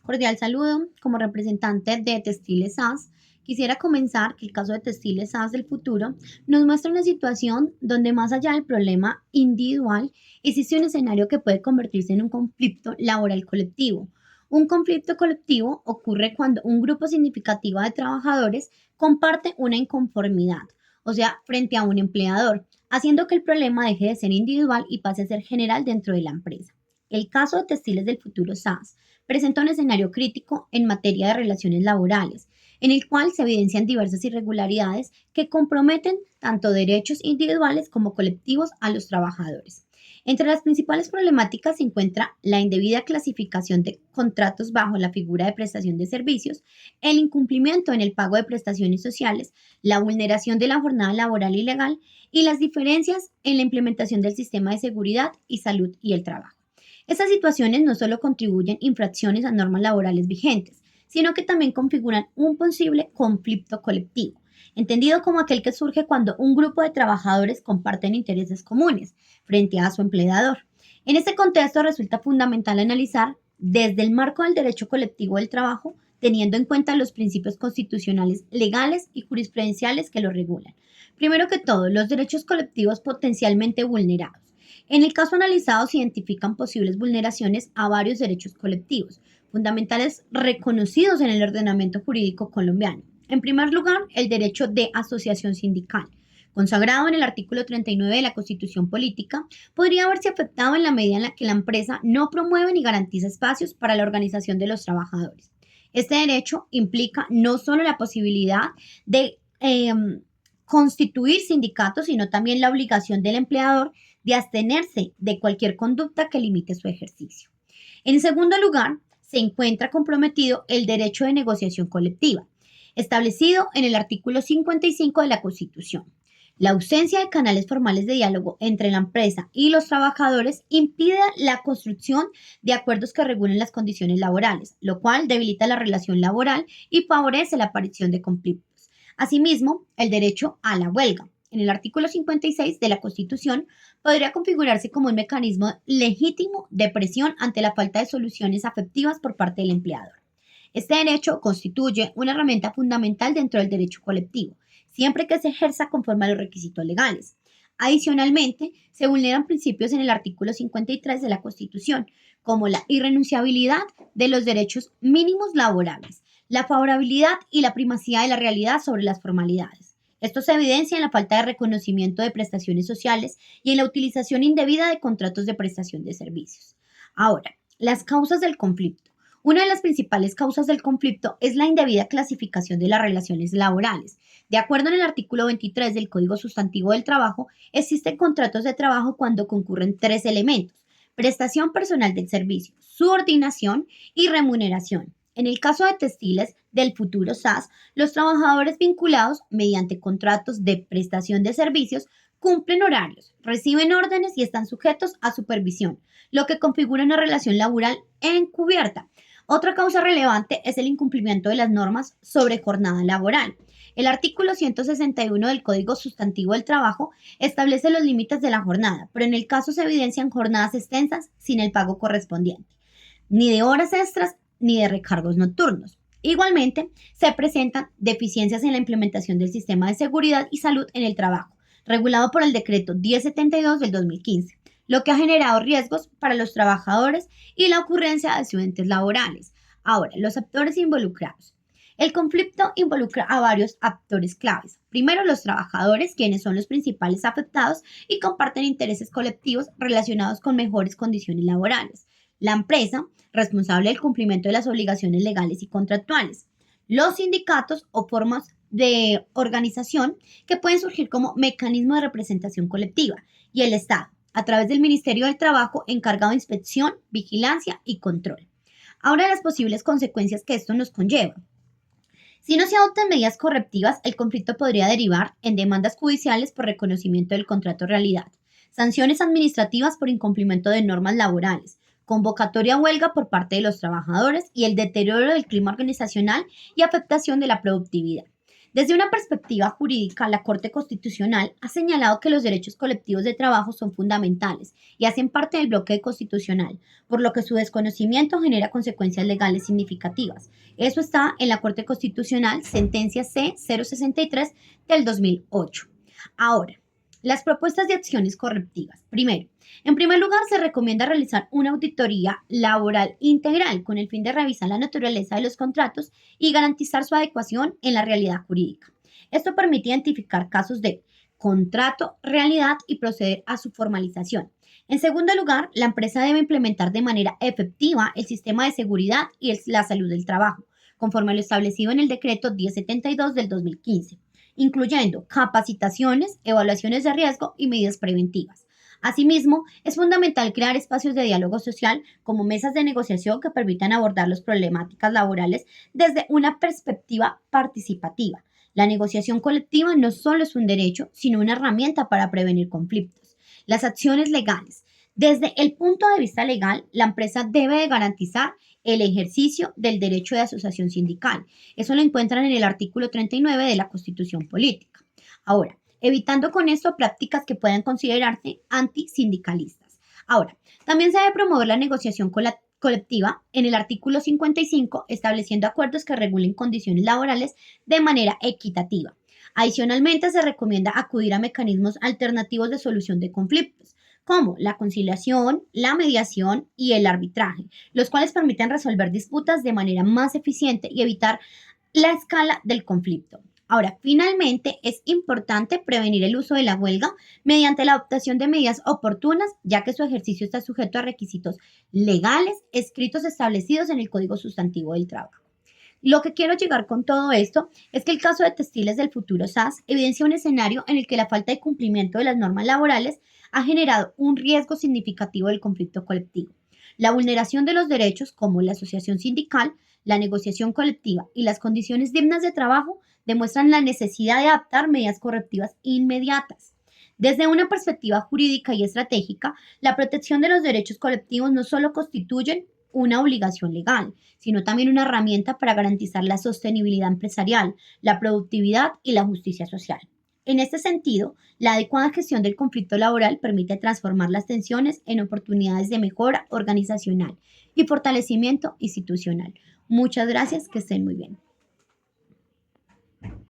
Cordial saludo. Como representante de Textiles SAS, quisiera comenzar que el caso de Textiles SAS del futuro nos muestra una situación donde más allá del problema individual, existe un escenario que puede convertirse en un conflicto laboral colectivo. Un conflicto colectivo ocurre cuando un grupo significativo de trabajadores comparte una inconformidad, o sea, frente a un empleador, haciendo que el problema deje de ser individual y pase a ser general dentro de la empresa. El caso de Textiles del futuro SAS presenta un escenario crítico en materia de relaciones laborales, en el cual se evidencian diversas irregularidades que comprometen tanto derechos individuales como colectivos a los trabajadores. Entre las principales problemáticas se encuentra la indebida clasificación de contratos bajo la figura de prestación de servicios, el incumplimiento en el pago de prestaciones sociales, la vulneración de la jornada laboral ilegal y las diferencias en la implementación del sistema de seguridad y salud y el trabajo. Estas situaciones no solo contribuyen infracciones a normas laborales vigentes, sino que también configuran un posible conflicto colectivo, entendido como aquel que surge cuando un grupo de trabajadores comparten intereses comunes frente a su empleador. En este contexto resulta fundamental analizar desde el marco del derecho colectivo del trabajo, teniendo en cuenta los principios constitucionales, legales y jurisprudenciales que lo regulan. Primero que todo, los derechos colectivos potencialmente vulnerados. En el caso analizado se identifican posibles vulneraciones a varios derechos colectivos, fundamentales reconocidos en el ordenamiento jurídico colombiano. En primer lugar, el derecho de asociación sindical, consagrado en el artículo 39 de la Constitución Política, podría verse afectado en la medida en la que la empresa no promueve ni garantiza espacios para la organización de los trabajadores. Este derecho implica no solo la posibilidad de constituir sindicatos, sino también la obligación del empleador de abstenerse de cualquier conducta que limite su ejercicio. En segundo lugar, se encuentra comprometido el derecho de negociación colectiva, establecido en el artículo 55 de la Constitución. La ausencia de canales formales de diálogo entre la empresa y los trabajadores impide la construcción de acuerdos que regulen las condiciones laborales, lo cual debilita la relación laboral y favorece la aparición de conflictos. Asimismo, el derecho a la huelga, en el artículo 56 de la Constitución, podría configurarse como un mecanismo legítimo de presión ante la falta de soluciones afectivas por parte del empleador. Este derecho constituye una herramienta fundamental dentro del derecho colectivo, siempre que se ejerza conforme a los requisitos legales. Adicionalmente, se vulneran principios en el artículo 53 de la Constitución, como la irrenunciabilidad de los derechos mínimos laborales, la favorabilidad y la primacía de la realidad sobre las formalidades. Esto se evidencia en la falta de reconocimiento de prestaciones sociales y en la utilización indebida de contratos de prestación de servicios. Ahora, las causas del conflicto. Una de las principales causas del conflicto es la indebida clasificación de las relaciones laborales. De acuerdo en el artículo 23 del Código Sustantivo del Trabajo, existen contratos de trabajo cuando concurren tres elementos: prestación personal del servicio, subordinación y remuneración. En el caso de Textiles del futuro SAS, los trabajadores vinculados mediante contratos de prestación de servicios cumplen horarios, reciben órdenes y están sujetos a supervisión, lo que configura una relación laboral encubierta. Otra causa relevante es el incumplimiento de las normas sobre jornada laboral. El artículo 161 del Código Sustantivo del Trabajo establece los límites de la jornada, pero en el caso se evidencian jornadas extensas sin el pago correspondiente, ni de horas extras ni de recargos nocturnos. Igualmente, se presentan deficiencias en la implementación del sistema de seguridad y salud en el trabajo, regulado por el decreto 1072 del 2015, lo que ha generado riesgos para los trabajadores y la ocurrencia de accidentes laborales. Ahora, los actores involucrados. El conflicto involucra a varios actores claves. Primero, los trabajadores, quienes son los principales afectados y comparten intereses colectivos relacionados con mejores condiciones laborales. La empresa, responsable del cumplimiento de las obligaciones legales y contractuales. Los sindicatos o formas de organización que pueden surgir como mecanismo de representación colectiva. Y el Estado, a través del Ministerio del Trabajo, encargado de inspección, vigilancia y control. Ahora, las posibles consecuencias que esto nos conlleva. Si no se adoptan medidas correctivas, el conflicto podría derivar en demandas judiciales por reconocimiento del contrato realidad, sanciones administrativas por incumplimiento de normas laborales, convocatoria a huelga por parte de los trabajadores y el deterioro del clima organizacional y afectación de la productividad. Desde una perspectiva jurídica, la Corte Constitucional ha señalado que los derechos colectivos de trabajo son fundamentales y hacen parte del bloque constitucional, por lo que su desconocimiento genera consecuencias legales significativas. Eso está en la Corte Constitucional, sentencia C-063 del 2008. Ahora, las propuestas de acciones correctivas. Primero, en primer lugar, se recomienda realizar una auditoría laboral integral con el fin de revisar la naturaleza de los contratos y garantizar su adecuación en la realidad jurídica. Esto permite identificar casos de contrato, realidad y proceder a su formalización. En segundo lugar, la empresa debe implementar de manera efectiva el sistema de seguridad y la salud del trabajo, conforme a lo establecido en el decreto 1072 del 2015, incluyendo capacitaciones, evaluaciones de riesgo y medidas preventivas. Asimismo, es fundamental crear espacios de diálogo social como mesas de negociación que permitan abordar las problemáticas laborales desde una perspectiva participativa. La negociación colectiva no solo es un derecho, sino una herramienta para prevenir conflictos. Las acciones legales. Desde el punto de vista legal, la empresa debe de garantizar el ejercicio del derecho de asociación sindical. Eso lo encuentran en el artículo 39 de la Constitución Política. Ahora, evitando con esto prácticas que puedan considerarse antisindicalistas. Ahora, también se debe promover la negociación colectiva en el artículo 55, estableciendo acuerdos que regulen condiciones laborales de manera equitativa. Adicionalmente, se recomienda acudir a mecanismos alternativos de solución de conflictos, como la conciliación, la mediación y el arbitraje, los cuales permiten resolver disputas de manera más eficiente y evitar la escala del conflicto. Ahora, finalmente, es importante prevenir el uso de la huelga mediante la adoptación de medidas oportunas, ya que su ejercicio está sujeto a requisitos legales escritos establecidos en el Código Sustantivo del Trabajo. Lo que quiero llegar con todo esto es que el caso de Textiles del Futuro SAS evidencia un escenario en el que la falta de cumplimiento de las normas laborales ha generado un riesgo significativo del conflicto colectivo. La vulneración de los derechos como la asociación sindical, la negociación colectiva y las condiciones dignas de trabajo demuestran la necesidad de adaptar medidas correctivas inmediatas. Desde una perspectiva jurídica y estratégica, la protección de los derechos colectivos no solo constituyen una obligación legal, sino también una herramienta para garantizar la sostenibilidad empresarial, la productividad y la justicia social. En este sentido, la adecuada gestión del conflicto laboral permite transformar las tensiones en oportunidades de mejora organizacional y fortalecimiento institucional. Muchas gracias, que estén muy bien.